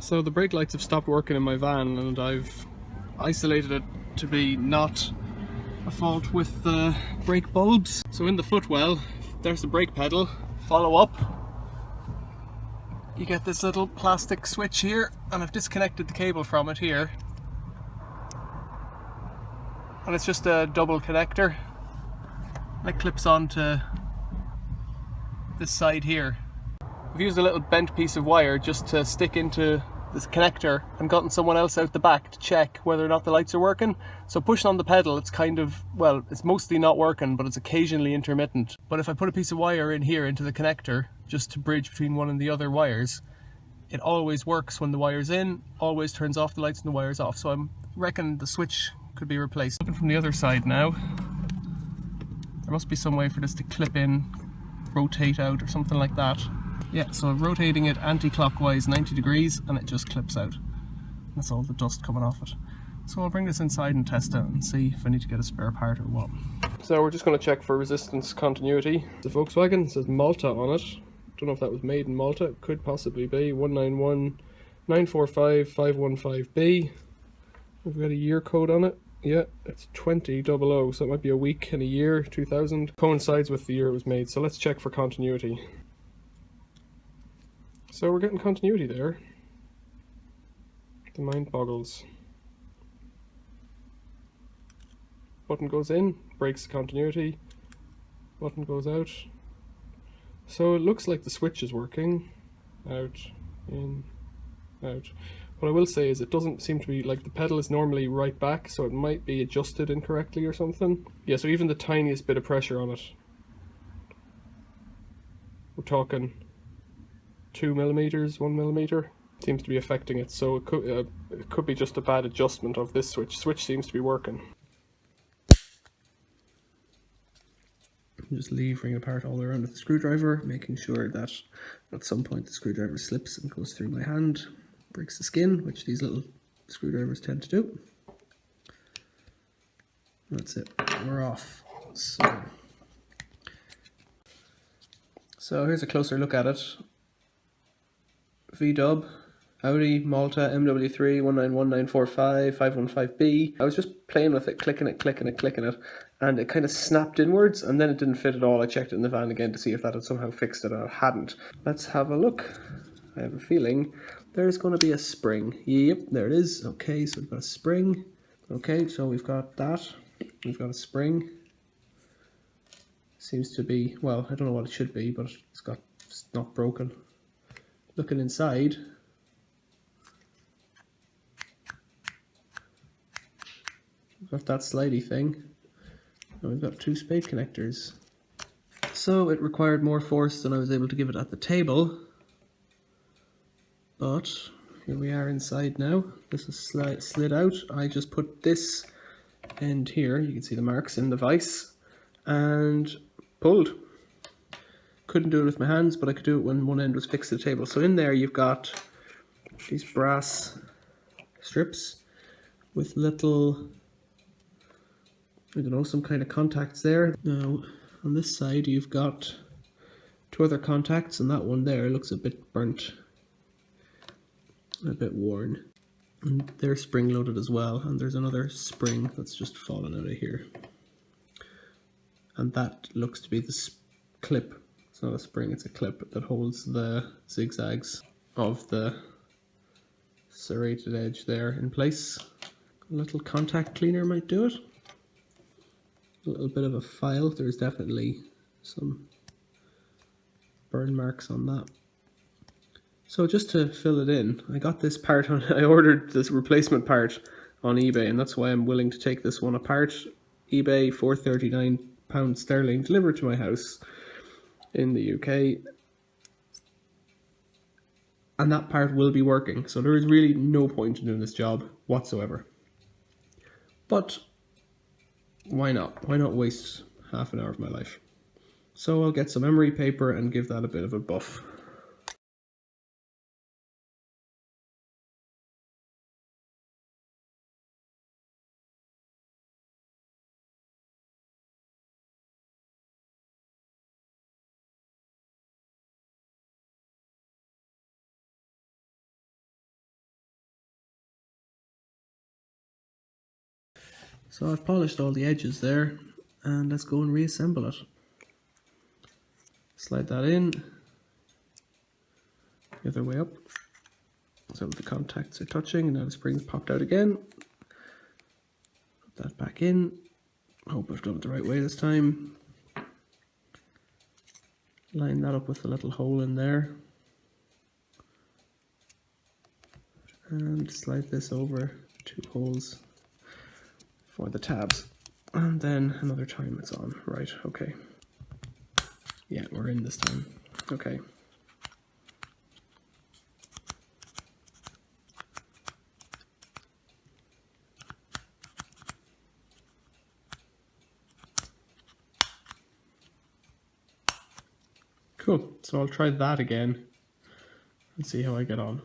So the brake lights have stopped working in my van, and I've isolated it to be not a fault with the brake bulbs. So in the footwell, there's the brake pedal. Follow up, you get this little plastic switch here, and I've disconnected the cable from it here. And it's just a double connector. It clips onto this side here. I've used a little bent piece of wire just to stick into this connector and gotten someone else out the back to check whether or not the lights are working. So pushing on the pedal, it's kind of, well, it's mostly not working, but it's occasionally intermittent. But if I put a piece of wire in here into the connector, just to bridge between one and the other wires, it always works when the wire's in, always turns off the lights and the wire's off. So I reckon the switch could be replaced. Looking from the other side now, there must be some way for this to clip in, rotate out or something like that. Yeah, so I'm rotating it anti-clockwise 90 degrees and it just clips out. That's all the dust coming off it. So I'll bring this inside and test it and see if I need to get a spare part or what. So we're just going to check for resistance continuity. The Volkswagen says Malta on it. Don't know if that was made in Malta. It could possibly be 191945515B. We've got a year code on it. Yeah, it's 2000, so it might be a week and a year, 2000. Coincides with the year it was made, so let's check for continuity. So we're getting continuity there. The mind boggles. Button goes in, breaks continuity. Button goes out. So it looks like the switch is working. Out, in, out. What I will say is it doesn't seem to be, like, the pedal is normally right back, so it might be adjusted incorrectly or something. Yeah, so even the tiniest bit of pressure on it, we're talking 2 millimeters, 1 millimeter, seems to be affecting it. So it could be just a bad adjustment of this switch. Switch seems to be working. Just levering apart all around with the screwdriver, making sure that at some point the screwdriver slips and goes through my hand, breaks the skin, which these little screwdrivers tend to do. That's it, we're off. So here's a closer look at it. V-dub, Audi, Malta, MW3, 191945, 515B. I was just playing with it, clicking it, and it kind of snapped inwards, and then it didn't fit at all. I checked it in the van again to see if that had somehow fixed it, or it hadn't. Let's have a look. I have a feeling there's going to be a spring. Yep, there it is. Okay, so we've got a spring. Okay, so we've got that. We've got a spring. Seems to be, well, I don't know what it should be, but it's not broken. Looking inside, we've got that slidey thing, and we've got 2 spade connectors. So it required more force than I was able to give it at the table, but here we are inside now. This is slid out. I just put this end here, you can see the marks in the vise, and pulled. Couldn't do it with my hands, but I could do it when one end was fixed to the table. So in there you've got these brass strips with little, I don't know, some kind of contacts there. Now on this side you've got 2 other contacts, and that one there looks a bit burnt, a bit worn. And they're spring loaded as well, and there's another spring that's just fallen out of here. And that looks to be the clip. It's not a spring, it's a clip that holds the zigzags of the serrated edge there in place. A little contact cleaner might do it. A little bit of a file, there's definitely some burn marks on that. So just to fill it in, I got this part on, I ordered this replacement part on eBay, and that's why I'm willing to take this one apart. eBay for £39 sterling, delivered to my house in the UK, and that part will be working, so there is really no point in doing this job whatsoever. But why not? Why not waste half an hour of my life? So I'll get some emery paper and give that a bit of a buff. So I've polished all the edges there, and let's go and reassemble it. Slide that in, the other way up, so the contacts are touching, and now the spring's popped out again. Put that back in. Hope I've done it the right way this time. Line that up with a little hole in there. And slide this over 2 holes for the tabs. And then another time it's on. Right, okay. Yeah, we're in this time. Okay. Cool, so I'll try that again and see how I get on.